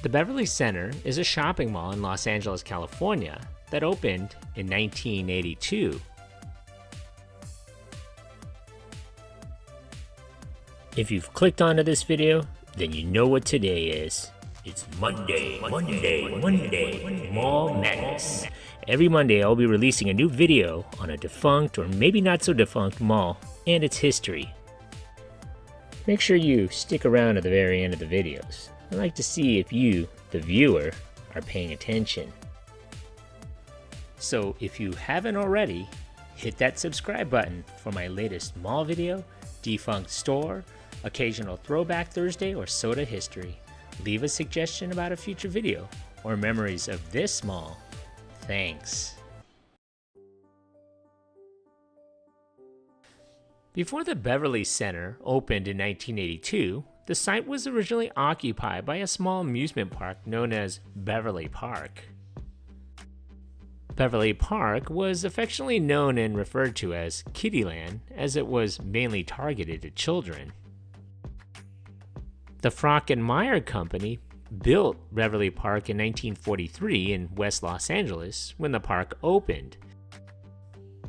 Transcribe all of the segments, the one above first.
The Beverly Center is a shopping mall in Los Angeles, California that opened in 1982. If you've clicked onto this video, then you know what today is. It's Monday, Mall Madness. Every Monday I'll be releasing a new video on a defunct or maybe not so defunct mall and its history. Make sure you stick around to the very end of the videos. I like to see if you, the viewer, are paying attention. So if you haven't already, hit that subscribe button for my latest mall video, defunct store, occasional throwback Thursday, or soda history. Leave a suggestion about a future video or memories of this mall. Thanks. Before the Beverly Center opened in 1982, the site was originally occupied by a small amusement park known as Beverly Park. Beverly Park was affectionately known and referred to as Kiddyland, as it was mainly targeted at children. The Frock and Meyer Company built Beverly Park in 1943 in West Los Angeles when the park opened.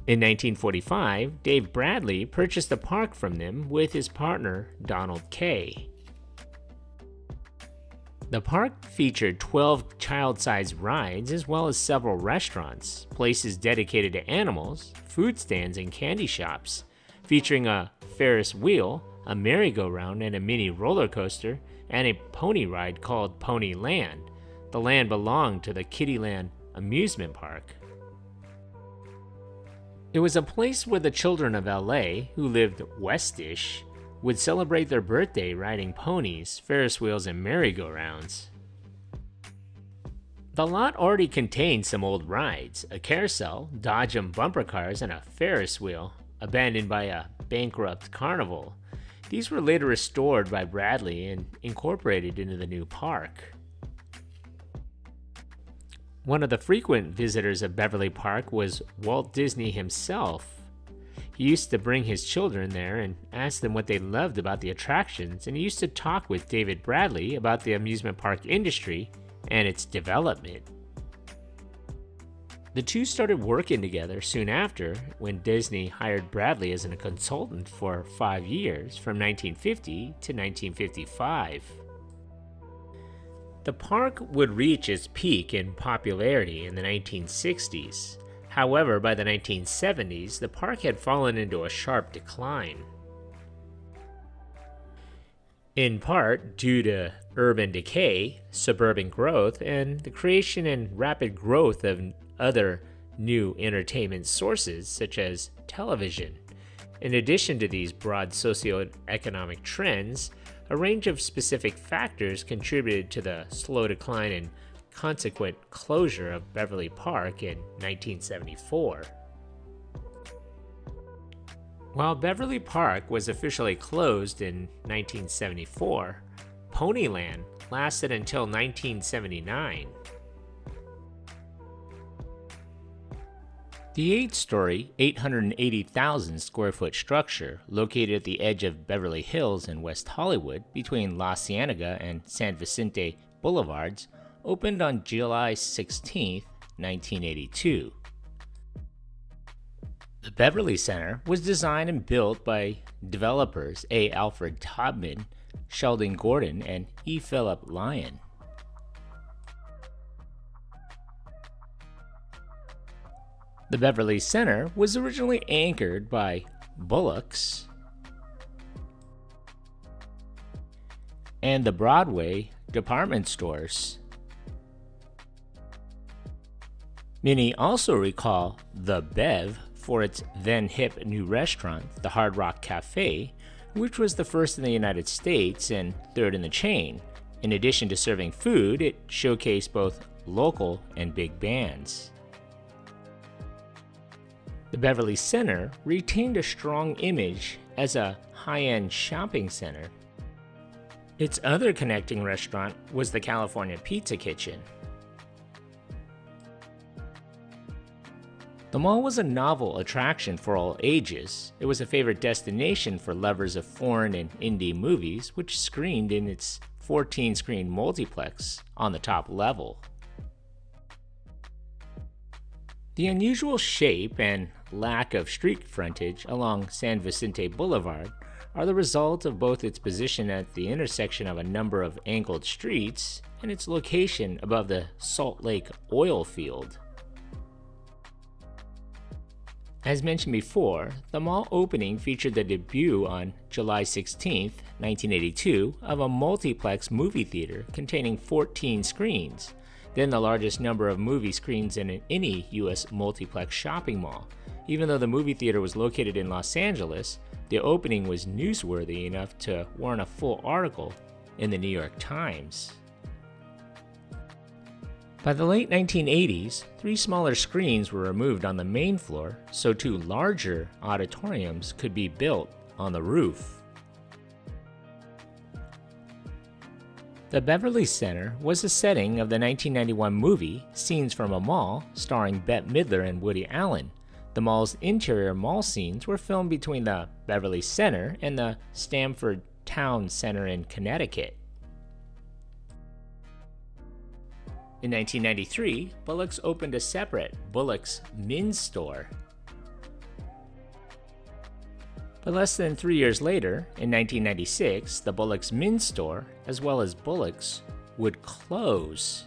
In 1945, Dave Bradley purchased the park from them with his partner, Donald Kay. The park featured 12 child-sized rides as well as several restaurants, places dedicated to animals, food stands, and candy shops, featuring a Ferris wheel, a merry-go-round, and a mini roller coaster, and a pony ride called Ponyland. The land belonged to the Kiddyland amusement park. It was a place where the children of LA, who lived westish, would celebrate their birthday riding ponies, Ferris wheels, and merry-go-rounds. The lot already contained some old rides, a carousel, Dodge and bumper cars, and a Ferris wheel, abandoned by a bankrupt carnival. These were later restored by Bradley and incorporated into the new park. One of the frequent visitors of Beverly Park was Walt Disney himself. He used to bring his children there and ask them what they loved about the attractions, and he used to talk with David Bradley about the amusement park industry and its development. The two started working together soon after when Disney hired Bradley as a consultant for 5 years, from 1950 to 1955. The park would reach its peak in popularity in the 1960s. However, by the 1970s, the park had fallen into a sharp decline. In part due to urban decay, suburban growth, and the creation and rapid growth of other new entertainment sources such as television. In addition to these broad socioeconomic trends, a range of specific factors contributed to the slow decline and consequent closure of Beverly Park in 1974. While Beverly Park was officially closed in 1974, Ponyland lasted until 1979. The 8-story, 880,000 square foot structure located at the edge of Beverly Hills and West Hollywood between La Cienega and San Vicente Boulevards opened on July 16, 1982. The Beverly Center was designed and built by developers A. Alfred Taubman, Sheldon Gordon, and E. Philip Lyon. The Beverly Center was originally anchored by Bullock's and the Broadway department stores. Many also recall the Bev for its then hip new restaurant, the Hard Rock Cafe, which was the first in the United States and third in the chain. In addition to serving food, it showcased both local and big bands. The Beverly Center retained a strong image as a high-end shopping center. Its other connecting restaurant was the California Pizza Kitchen. The mall was a novel attraction for all ages. It was a favorite destination for lovers of foreign and indie movies, which screened in its 14-screen multiplex on the top level. The unusual shape and lack of street frontage along San Vicente Boulevard are the result of both its position at the intersection of a number of angled streets and its location above the Salt Lake oil field. As mentioned before, the mall opening featured the debut on July 16, 1982, of a multiplex movie theater containing 14 screens, then the largest number of movie screens in any U.S. multiplex shopping mall. Even though the movie theater was located in Los Angeles, the opening was newsworthy enough to warrant a full article in the New York Times. By the late 1980s, 3 smaller screens were removed on the main floor so 2 larger auditoriums could be built on the roof. The Beverly Center was the setting of the 1991 movie Scenes from a Mall, starring Bette Midler and Woody Allen. The mall's interior mall scenes were filmed between the Beverly Center and the Stamford Town Center in Connecticut. In 1993, Bullock's opened a separate Bullock's Men's Store. But less than 3 years later, in 1996, the Bullock's Men's Store, as well as Bullock's, would close.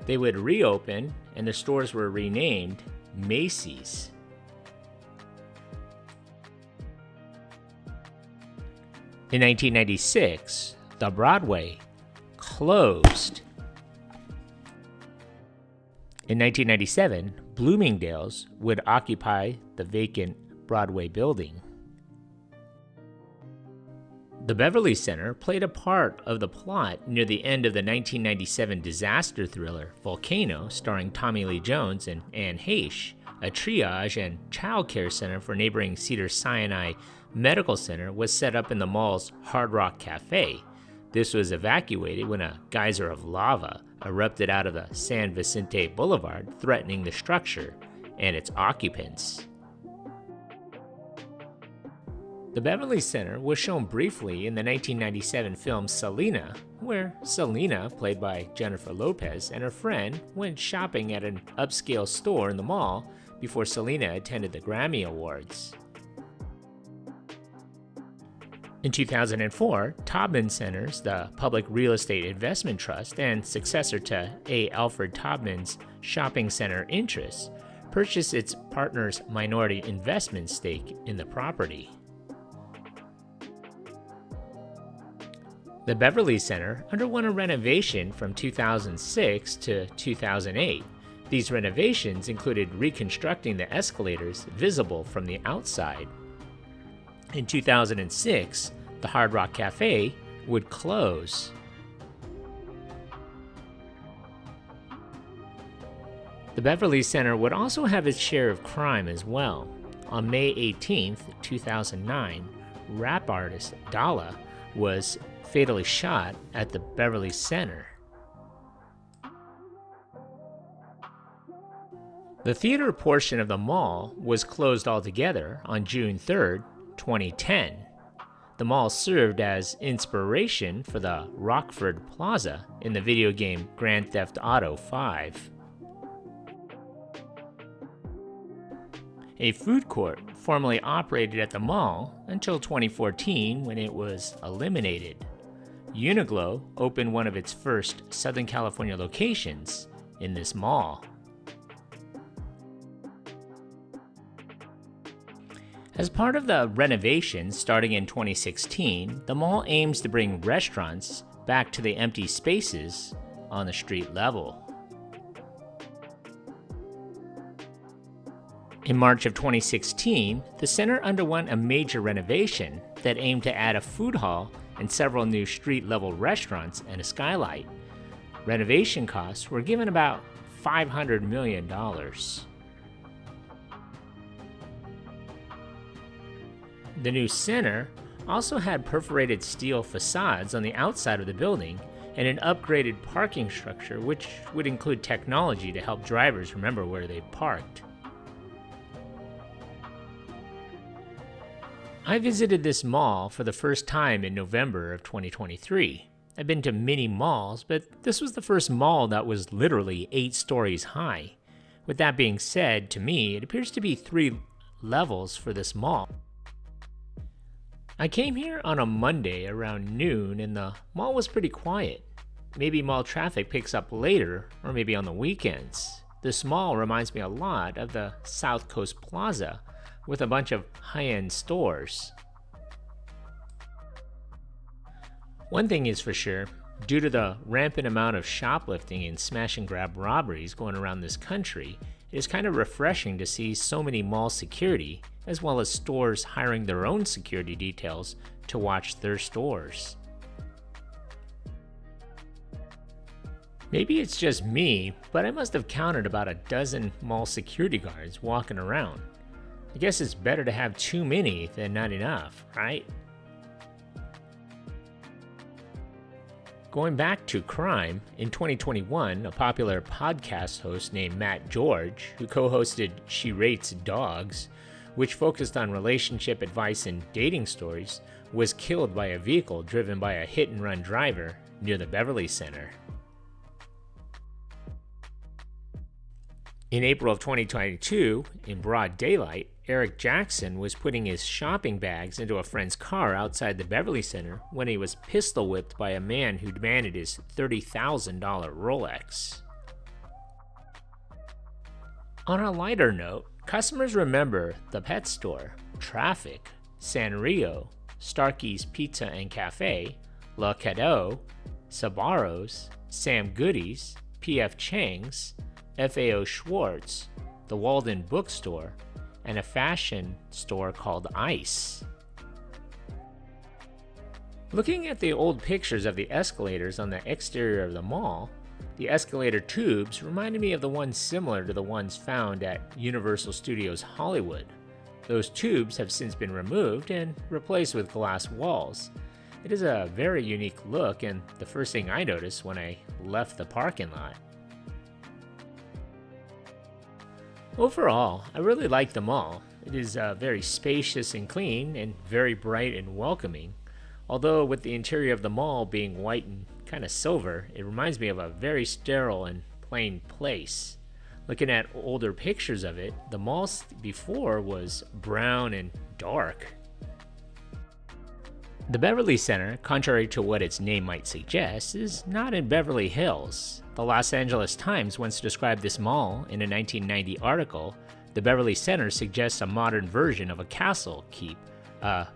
They would reopen, and the stores were renamed Macy's. In 1996, the Broadway closed. In 1997, Bloomingdale's would occupy the vacant Broadway building. The Beverly Center played a part of the plot near the end of the 1997 disaster thriller Volcano, starring Tommy Lee Jones and Anne Heche. A triage and child care center for neighboring Cedars-Sinai Medical Center was set up in the mall's Hard Rock Cafe. This was evacuated when a geyser of lava erupted out of the San Vicente Boulevard, threatening the structure and its occupants. The Beverly Center was shown briefly in the 1997 film Selena, where Selena, played by Jennifer Lopez, and her friend went shopping at an upscale store in the mall before Selena attended the Grammy Awards. In 2004, Taubman Centers, the public real estate investment trust and successor to A. Alfred Taubman's shopping center interests, purchased its partner's minority investment stake in the property. The Beverly Center underwent a renovation from 2006 to 2008. These renovations included reconstructing the escalators visible from the outside. In 2006, the Hard Rock Cafe would close. The Beverly Center would also have its share of crime as well. On May 18, 2009, rap artist Dalla was fatally shot at the Beverly Center. The theater portion of the mall was closed altogether on June 3, 2010. The mall served as inspiration for the Rockford Plaza in the video game Grand Theft Auto V. A food court formerly operated at the mall until 2014 when it was eliminated. Uniqlo opened one of its first Southern California locations in this mall. As part of the renovations starting in 2016, the mall aims to bring restaurants back to the empty spaces on the street level. In March of 2016, the center underwent a major renovation that aimed to add a food hall and several new street-level restaurants and a skylight. Renovation costs were given about $500 million. The new center also had perforated steel facades on the outside of the building and an upgraded parking structure, which would include technology to help drivers remember where they parked. I visited this mall for the first time in November of 2023. I've been to many malls, but this was the first mall that was literally 8 stories high. With that being said, to me, it appears to be 3 levels for this mall. I came here on a Monday around noon and the mall was pretty quiet. Maybe mall traffic picks up later or maybe on the weekends. This mall reminds me a lot of the South Coast Plaza with a bunch of high-end stores. One thing is for sure, due to the rampant amount of shoplifting and smash and grab robberies going around this country, it is kind of refreshing to see so many mall security, as well as stores hiring their own security details to watch their stores. Maybe it's just me, but I must have counted about a dozen mall security guards walking around. I guess it's better to have too many than not enough, right? Going back to crime, in 2021, a popular podcast host named Matt George, who co-hosted She Rates Dogs, which focused on relationship advice and dating stories, was killed by a vehicle driven by a hit-and-run driver near the Beverly Center. In April of 2022, in broad daylight, Eric Jackson was putting his shopping bags into a friend's car outside the Beverly Center when he was pistol whipped by a man who demanded his $30,000 Rolex. On a lighter note, customers remember the pet store, Traffic, Sanrio, Starkey's Pizza and Cafe, La Cadeau, Sbarro's, Sam Goody's, P.F. Chang's, FAO Schwartz, the Walden Bookstore, and a fashion store called Ice. Looking at the old pictures of the escalators on the exterior of the mall, the escalator tubes reminded me of the ones similar to the ones found at Universal Studios Hollywood. Those tubes have since been removed and replaced with glass walls. It is a very unique look and the first thing I noticed when I left the parking lot. Overall, I really like the mall. It is very spacious and clean and very bright and welcoming. Although with the interior of the mall being white and kind of silver, it reminds me of a very sterile and plain place. Looking at older pictures of it, the mall before was brown and dark. The Beverly Center, contrary to what its name might suggest, is not in Beverly Hills. The Los Angeles Times once described this mall in a 1990 article. The Beverly Center suggests a modern version of a castle keep, a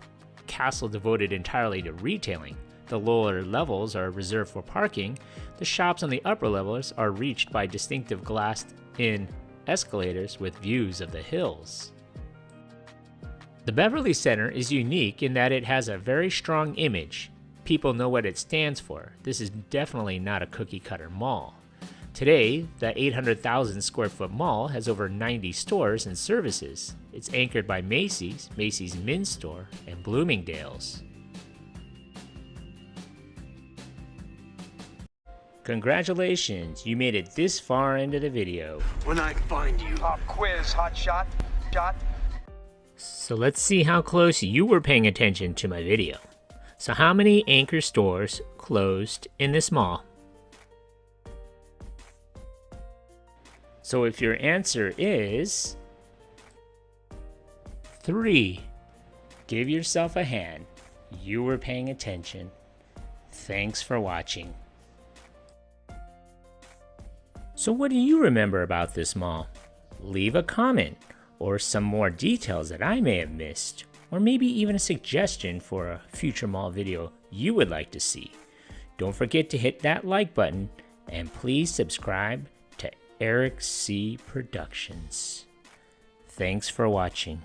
castle devoted entirely to retailing. The lower levels are reserved for parking. The shops on the upper levels are reached by distinctive glassed-in escalators with views of the hills. The Beverly Center is unique in that it has a very strong image. People know what it stands for. This is definitely not a cookie-cutter mall. Today, the 800,000 square foot mall has over 90 stores and services. It's anchored by Macy's, Macy's Men's Store, and Bloomingdale's. Congratulations, you made it this far into the video. When I find you. Pop quiz, hot shot. So let's see how close you were paying attention to my video. So how many anchor stores closed in this mall? So if your answer is 3, give yourself a hand. You were paying attention. Thanks for watching. So what do you remember about this mall? Leave a comment or some more details that I may have missed, or maybe even a suggestion for a future mall video you would like to see. Don't forget to hit that like button and please subscribe to Eric C. Productions. Thanks for watching.